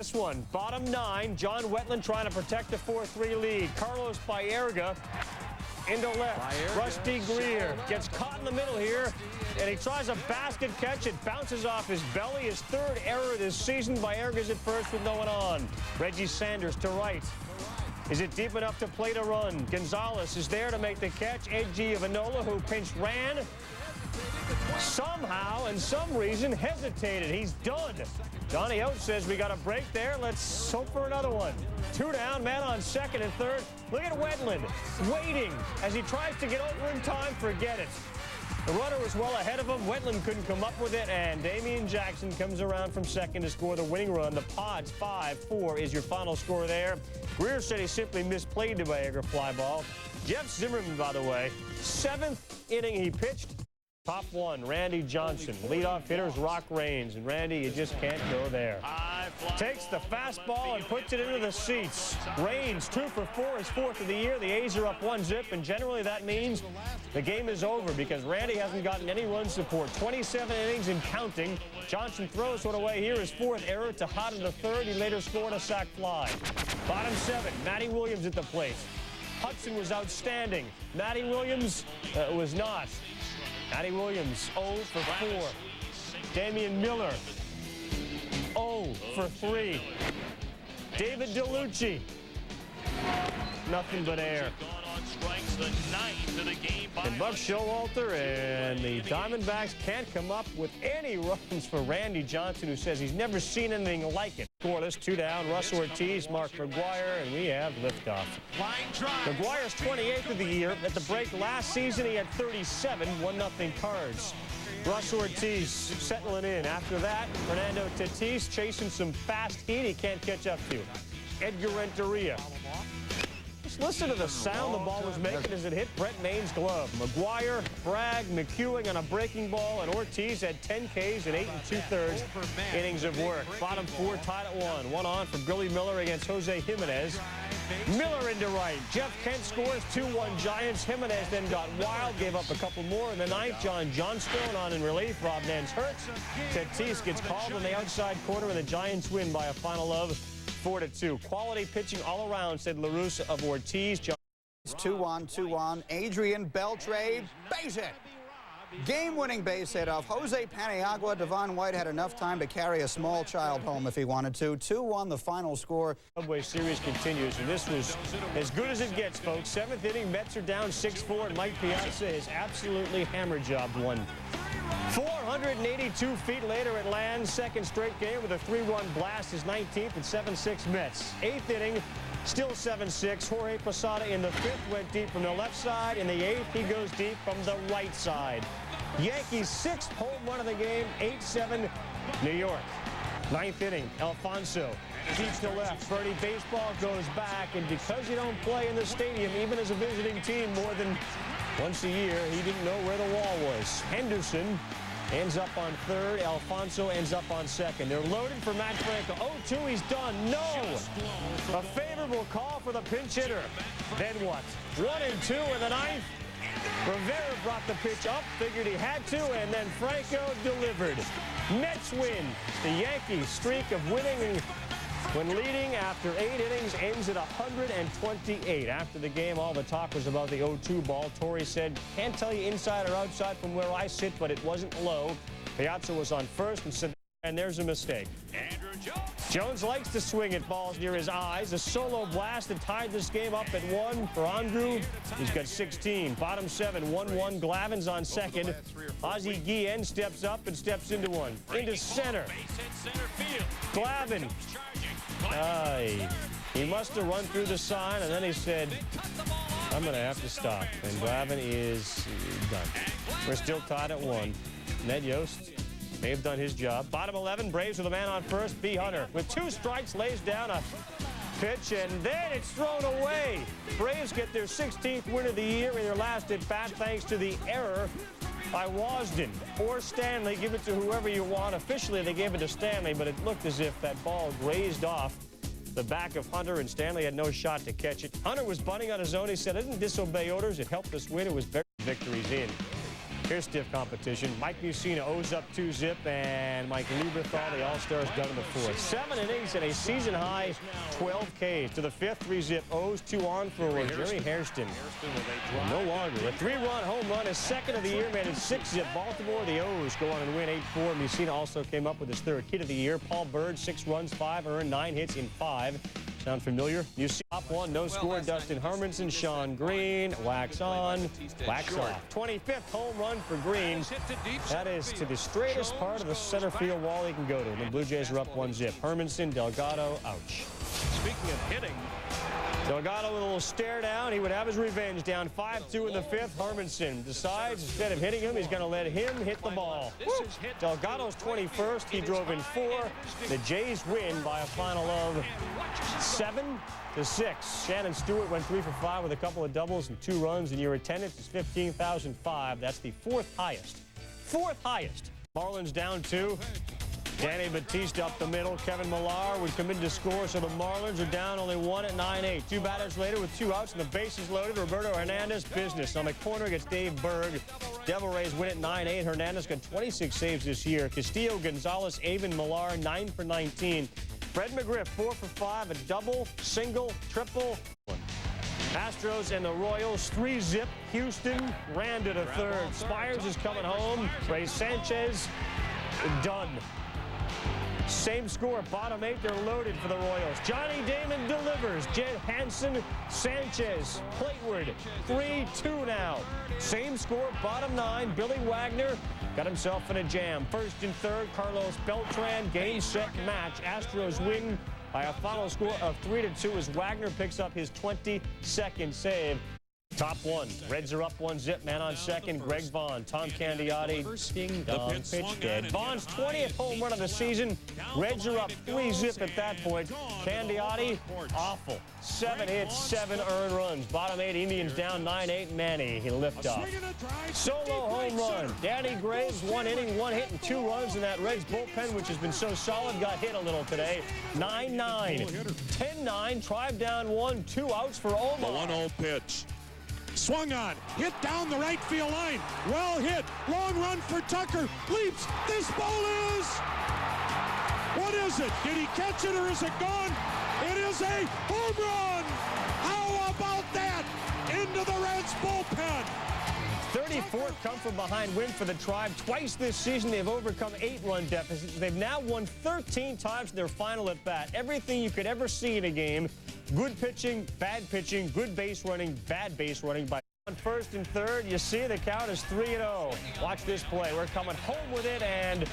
This one, bottom 9, John Wetland trying to protect the 4-3 lead. Carlos Baerga into left. Rusty Greer gets caught in the middle here, and he tries a basket catch. It bounces off his belly. His third error this season. Baerga's at first with no one on. Reggie Sanders to right. Is it deep enough to play to run? Gonzalez is there to make the catch. Ed Giovanola, who pinched, ran. Somehow, and some reason, hesitated. He's done. Johnny Oates says we got a break there. Let's hope for another one. 2 down, man on second and third. Look at Wetland waiting as he tries to get over in time. Forget it. The runner was well ahead of him. Wetland couldn't come up with it, and Damian Jackson comes around from second to score the winning run. The Pods 5-4 is your final score there. Greer said he simply misplayed the Baerga fly ball. Jeff Zimmerman, by the way, 7th inning he pitched. Top 1, Randy Johnson. Leadoff hitters Rock Raines. And Randy, you just can't go there. Takes the fastball and puts it into the seats. Raines, 2 for 4, his 4th of the year. The A's are up 1-zip, and generally that means the game is over because Randy hasn't gotten any run support. 27 innings and counting. Johnson throws one away here. His 4th error to Hott in the 3rd. He later scored a sac fly. Bottom 7, Matty Williams at the plate. Hudson was outstanding. Matty Williams was not. Matty Williams, 0 for 4. Damian Miller, 0 for 3. David DeLucci, nothing but air. And Buck Showalter and the Diamondbacks can't come up with any runs for Randy Johnson, who says he's never seen anything like it. Scoreless, 2 down, Russ Ortiz, Mark McGwire, and we have liftoff. McGwire's 28th of the year. At the break last season, he had 37, 1-0 Cards. Russ Ortiz settling in. After that, Fernando Tatis chasing some fast heat he can't catch up to. Edgar Renteria. Just listen to the sound the ball was making as it hit Brett Main's glove. McGwire, Bragg, McEwing on a breaking ball, and Ortiz had 10 Ks and 8 2/3 innings of work. Bottom 4 tied at 1. One on for Billy Miller against Jose Jimenez. Miller into right. Jeff Kent scores 2-1 Giants. Jimenez then got wild, gave up a couple more in the 9th. John Johnstone on in relief. Rob Nance hurt. Tatis gets called in the outside corner, and the Giants win by a final of 4-2. Quality pitching all around, said La Russa of Ortiz. 2-1, 2-1. Adrian Beltre, base hit. Game-winning base hit off Jose Paniagua. Devon White had enough time to carry a small child home if he wanted to. 2-1, the final score. Subway Series continues, and this was as good as it gets, folks. 7th inning, Mets are down 6-4, and Mike Piazza has absolutely hammer-jobbed one. 482 feet later, it lands. Second straight game with a 3-run blast. His 19th and 7-6 Mets. 8th inning, still 7-6. Jorge Posada in the 5th went deep from the left side. In the 8th, he goes deep from the right side. Yankees 6th home run of the game, 8-7 New York. 9th inning, Alfonso deep to left. Birdie baseball goes back, and because you don't play in the stadium, even as a visiting team, more than once a year, he didn't know where the wall was. Henderson ends up on 3rd. Alfonso ends up on 2nd. They're loaded for Matt Franco. 0-2, he's done. No! A favorable call for the pinch hitter. Then what? 1-2 in the 9th. Rivera brought the pitch up, figured he had to, and then Franco delivered. Mets win. The Yankees' streak of winning when leading after 8 innings ends at 128. After the game, all the talk was about the 0-2 ball. Torrey said, can't tell you inside or outside from where I sit, but it wasn't low. Piazza was on first and said, and there's a mistake. Jones likes to swing at balls near his eyes. A solo blast that tied this game up at 1 for Andrew. He's got 16. Bottom 7, 1-1. Glavin's on 2nd. Ozzie Guillen steps up and steps into one. Into center. Glavin. He must have run through the sign, and then he said, I'm going to have to stop. And Glavin is done. We're still tied at 1. Ned Yost may have done his job. Bottom 11, Braves with a man on first. B. Hunter with 2 strikes lays down a pitch, and then it's thrown away. Braves get their 16th win of the year in their last at bat thanks to the error by Wasden. Or Stanley. Give it to whoever you want. Officially, they gave it to Stanley, but it looked as if that ball grazed off the back of Hunter, and Stanley had no shot to catch it. Hunter was bunting on his own. He said, I didn't disobey orders. It helped us win. It was very victories in. Here's stiff competition. Mike Mussina owes up 2-zip, and Mike Lieberthal, the All-Stars, done in the fourth. 7 innings and a season-high 12 Ks. To the fifth, 3-zip O's, 2 on for Jerry Hairston. No longer. A 3-run home run, his second of the year, made it 6-zip Baltimore. The O's go on and win 8-4. Mussina also came up with his third hit of the year. Paul Bird, 6 runs, 5 earned, 9 hits in 5. Sound familiar? You see top one, no score. Dustin Hermanson, Sean Green, wax on, wax off. 25th home run for Green. That is to the straightest part of the center field wall he can go to. And the Blue Jays are up 1-zip. Hermanson, Delgado, ouch. Speaking of hitting, Delgado with a little stare down. He would have his revenge. Down 5-2 in the fifth. Hermanson decides instead of hitting him, he's going to let him hit the ball. Delgado's 21st. He drove in 4. The Jays win by a final of 7-6. Shannon Stewart went 3 for 5 with a couple of doubles and 2 runs, and your attendance is 15,005. That's the 4th highest. 4th highest. Marlins down 2. Danny Batista up the middle. Kevin Millar would come in to score, so the Marlins are down only 1 at 9-8. 2 batters later with 2 outs and the bases loaded. Roberto Hernandez, business. On the corner against Dave Berg. Devil Rays win at 9-8. Hernandez got 26 saves this year. Castillo, Gonzalez, Avon, Millar, 9 for 19. Fred McGriff, 4 for 5, a double, single, triple. Astros and the Royals, 3-zip. Houston ran to the third. Spires is coming home. Ray Sanchez, done. Same score, bottom 8, they're loaded for the Royals. Johnny Damon delivers. Jed Hansen, Sanchez, Plateward, 3-2 now. Same score, bottom 9, Billy Wagner got himself in a jam. First and third, Carlos Beltran, game, set, match. Astros win by a final score of 3-2 as Wagner picks up his 22nd save. Top 1. Reds are up 1-zip. Man on second. Greg Vaughn. Tom Candiotti. Ding dong. Pitch dead. Vaughn's 20th home run of the season. Reds are up 3-zip at that point. Candiotti, awful. 7 hits, 7 earned runs. Bottom 8, Indians down 9-8. Manny, he lift off. Solo home run. Danny Graves, 1 inning, 1 hit, and 2 runs in that Reds bullpen, which has been so solid, got hit a little today. 9-9. 10-9. Tribe down 1. 2 outs for Omar. the 1-0 pitch. Swung on, hit down the right field line. Well hit, long run for Tucker. Leaps, this ball is... What is it? Did he catch it or is it gone? It is a home run! How about that? Into the Reds bullpen. 34th come from behind win for the Tribe. Twice this season they've overcome 8-run deficits. They've now won 13 times in their final at bat. Everything you could ever see in a game. Good pitching, good base running, bad base running by on first and third. You see the count is 3-0. Watch this play. We're coming home with it, and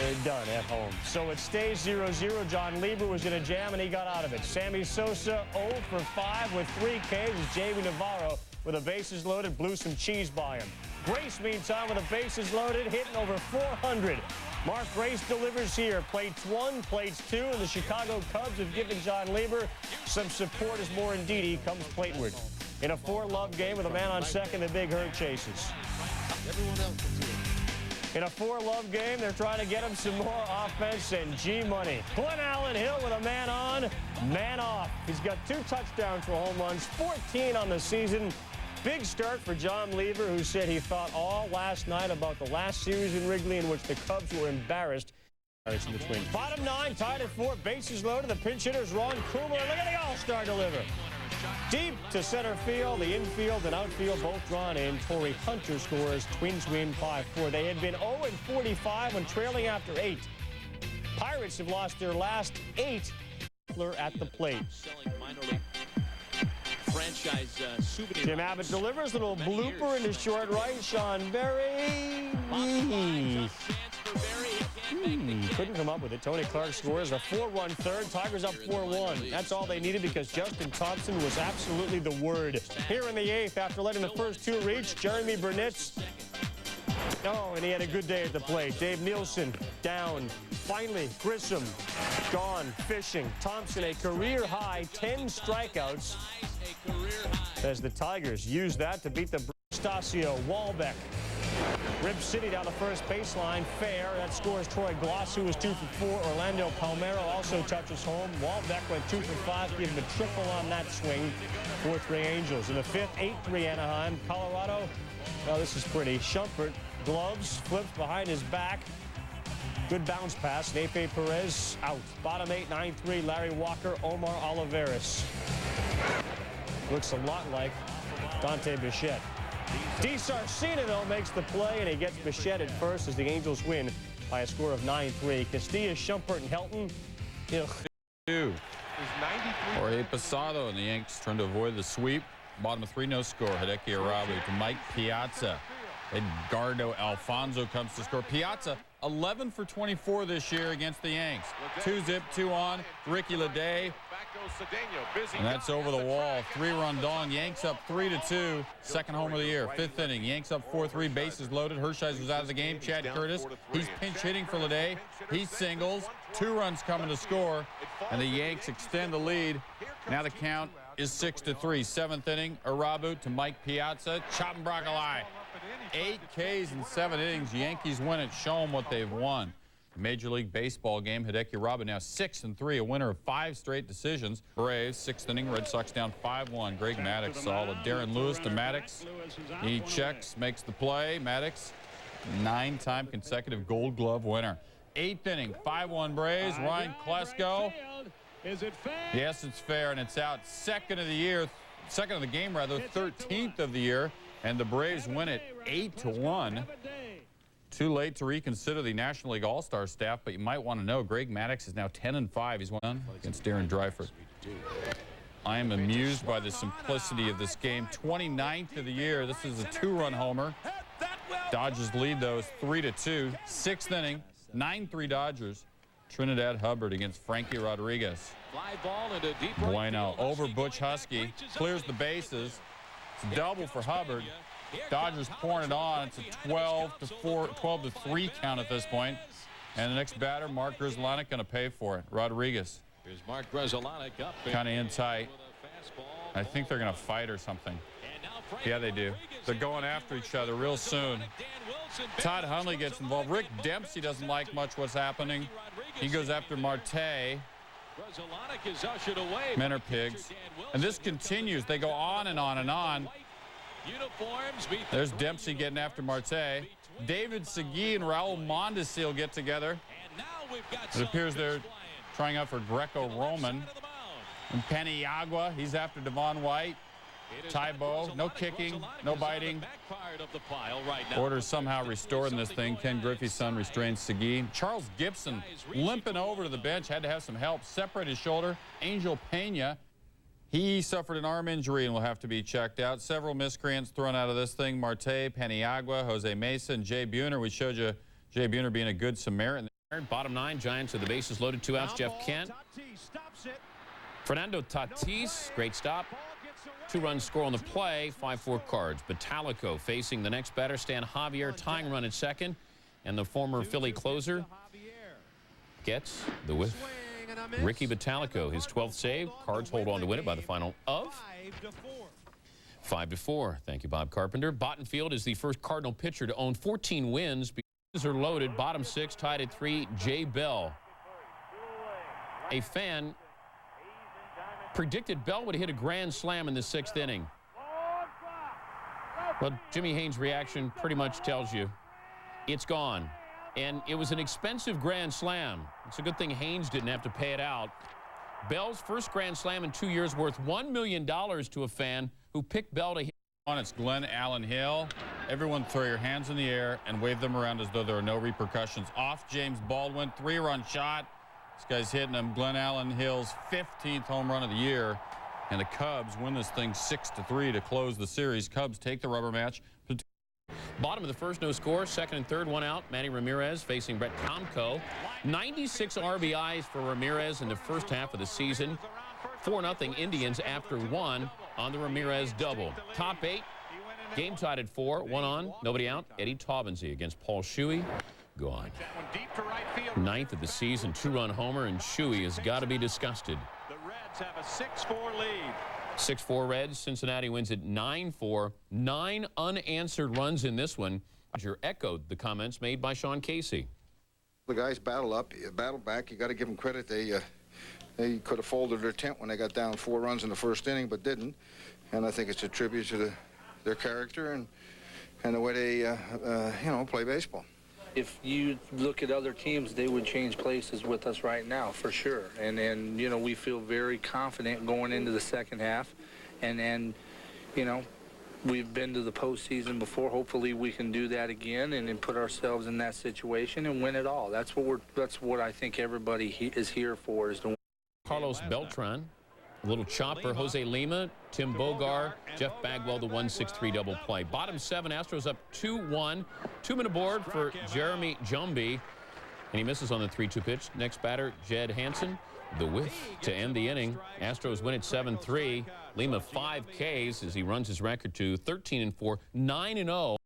they're done at home. So it stays 0-0. John Lieber was in a jam, and he got out of it. Sammy Sosa 0 for 5 with 3 Ks. As Jamie Navarro, with the bases loaded, blew some cheese by him. Grace, meantime, with the bases loaded, hitting over 400. Mark Grace delivers here. Plates 1, plates 2, and the Chicago Cubs have given John Lieber some support as more indeed comes plateward. In a 4-love game with a man on second, the Big Hurt chases. In a 4-love game, they're trying to get him some more offense and G-money. Glenn Allen Hill with a man on, man off. He's got 2 touchdowns for home runs, 14 on the season. Big start for John Lieber, who said he thought all last night about the last series in Wrigley in which the Cubs were embarrassed. In the Twins. Bottom 9, tied at 4, bases loaded. The pinch hitter's Ron Kumar. Look at the All-Star deliver. Deep to center field, the infield and outfield both drawn in. Torrey Hunter scores. Twins win 5-4. They had been 0-45 when trailing after 8. Pirates have lost their last 8 at the plate. Franchise souvenir. Jim Abbott delivers, little blooper into short right. Sean Berry. Couldn't come up with it. Tony Clark scores a 4-run third. Tigers up 4-1. That's all they needed because Justin Thompson was absolutely the word. Here in the 8th, after letting the first 2 reach, Jeremy Burnitz. Oh, and he had a good day at the plate. Dave Nielsen down. Finally, Grissom gone fishing. Thompson, a career-high 10 strikeouts. As the Tigers use that to beat the Stasio. Wahlbeck Rib City down the first baseline, fair. That scores Troy Gloss, who was 2 for 4. Orlando Palmeiro also touches home. Walbeck went 2 for 5, give him a triple on that swing. 4-3 Angels. In the fifth, 8-3 Anaheim. Colorado, well, this is pretty. Shumpert, gloves, flips behind his back. Good bounce pass. Nefe Perez out. Bottom 8, 9-3. Larry Walker, Omar Oliveras. Looks a lot like Dante Bichette. DiSarcina, though, makes the play, and he gets Bichette at first as the Angels win by a score of 9-3. Castilla, Shumpert, and Helton. Jorge Posada and the Yanks trying to avoid the sweep. Bottom of 3, no score. Hideki Irabu to Mike Piazza. Edgardo Alfonso comes to score. Piazza, 11 for 24 this year against the Yanks. 2-zip, 2 on. Ricky Leday. And that's over the wall. 3-run dong. Yanks up 3-2. Second homer of the year. 5th inning. Yanks up 4-3. Bases loaded. Hershiser's out of the game. Chad Curtis. He's pinch hitting for Leday. He singles. 2 runs coming to score. And the Yanks extend the lead. Now the count is 6-3. 7th inning. Irabu to Mike Piazza. Chop and broccoli. 8 Ks in 7 innings. Yankees win it. Show them what they've won. Major League Baseball game. Hideki Irabu now 6-3, a winner of 5 straight decisions. Braves, 6th inning. Red Sox down 5-1. Greg Maddux solid. Darren Lewis to Maddux. He checks, makes the play. Maddux, 9-time consecutive Gold Glove winner. 8th inning, 5-1 Braves. Ryan Klesko. Is it fair? Yes, it's fair, and it's out. Second of the year, second of the game rather, 13th of the year, and the Braves win it 8-1. Too late to reconsider the National League All-Star staff, but you might want to know Greg Maddux is now 10-5. He's won against Darren Dreifert. I am amused by the simplicity of this game. 29th of the year. This is a 2-run homer. Dodgers lead those 3-2. 6th inning, 9-3 Dodgers. Trinidad Hubbard against Frankie Rodriguez. Bueno over Butch Husky. Clears the bases. It's double for Hubbard. Dodgers pouring it on. It's a 12-3 count at this point. And the next batter, Mark Grudzielanek, going to pay for it. Rodriguez. Kind of in tight. I think they're going to fight or something. Yeah, they do. They're going after each other real soon. Todd Hundley gets involved. Rick Dempsey doesn't like much what's happening. He goes after Marte. Men are pigs. And this continues. They go on and on and on. There's Dempsey getting after Marte. David Segui and Raul Mondesi get together. It appears they're trying out for Greco-Roman. And Paniagua, he's after Devon White. Tybo, no kicking, no biting. Order somehow restored in this thing. Ken Griffey's son restrains Segui. Charles Gibson limping over to the bench, had to have some help. Separate his shoulder. Angel Pena, he suffered an arm injury and will have to be checked out. Several miscreants thrown out of this thing. Marte, Paniagua, Jose Mesa, and Jay Buhner. We showed you Jay Buhner being a good Samaritan. Bottom 9, Giants with the bases loaded, 2 outs. Jeff Kent. Fernando Tatis, great stop. 2-run score on the play, 5-4 Cards. Batalico facing the next batter, Stan Javier, tying run at second. And the former Philly closer gets the whiff. Ricky Batalico, his 12th save. Cards hold on to win it by the final of 5-4. Thank you, Bob Carpenter. Bottenfield is the first Cardinal pitcher to own 14 wins. Bases are loaded. Bottom 6, tied at 3, Jay Bell. A fan predicted Bell would hit a grand slam in the 6th inning. Well, Jimmy Haynes' reaction pretty much tells you it's gone. And it was an expensive grand slam. It's a good thing Haynes didn't have to pay it out. Bell's first grand slam in 2 years, worth $1 million to a fan who picked Bell to hit. It's Glenn Allen Hill. Everyone throw your hands in the air and wave them around as though there are no repercussions. Off James Baldwin, 3-run shot. This guy's hitting him. Glenn Allen Hill's 15th home run of the year. And the Cubs win this thing 6-3 to close the series. Cubs take the rubber match. Bottom of the first, no score. Second and third, 1 out. Manny Ramirez facing Brett Tomko. 96 RBIs for Ramirez in the first half of the season. 4-0 Indians after 1 on the Ramirez double. Top 8, game tied at 4. 1 on, nobody out. Eddie Taubensee against Paul Shuey. Gone. 9th of the season, 2-run homer, and Shuey has got to be disgusted. The Reds have a 6-4 lead. 6-4 Reds. Cincinnati wins at 9-4. 9 unanswered runs in this one. Roger echoed the comments made by Sean Casey. The guys battle back. You got to give them credit. They could have folded their tent when they got down 4 runs in the first inning, but didn't. And I think it's a tribute to their character and the way they, play baseball. If you look at other teams, they would change places with us right now, for sure. And we feel very confident going into the second half. And we've been to the postseason before. Hopefully we can do that again and then put ourselves in that situation and win it all. That's what I think everybody is here for, is to win. Carlos Beltran, a little chopper, Jose Lima, Tim Bogar, Jeff Bagwell, the 1-6-3 double play. Bottom 7, Astros up 2-1. 2-minute board for Jeremy Jumby, and he misses on the 3-2 pitch. Next batter, Jed Hansen, the whiff to end the inning. Astros win at 7-3. Lima 5 Ks as he runs his record to 13-4, 9-0.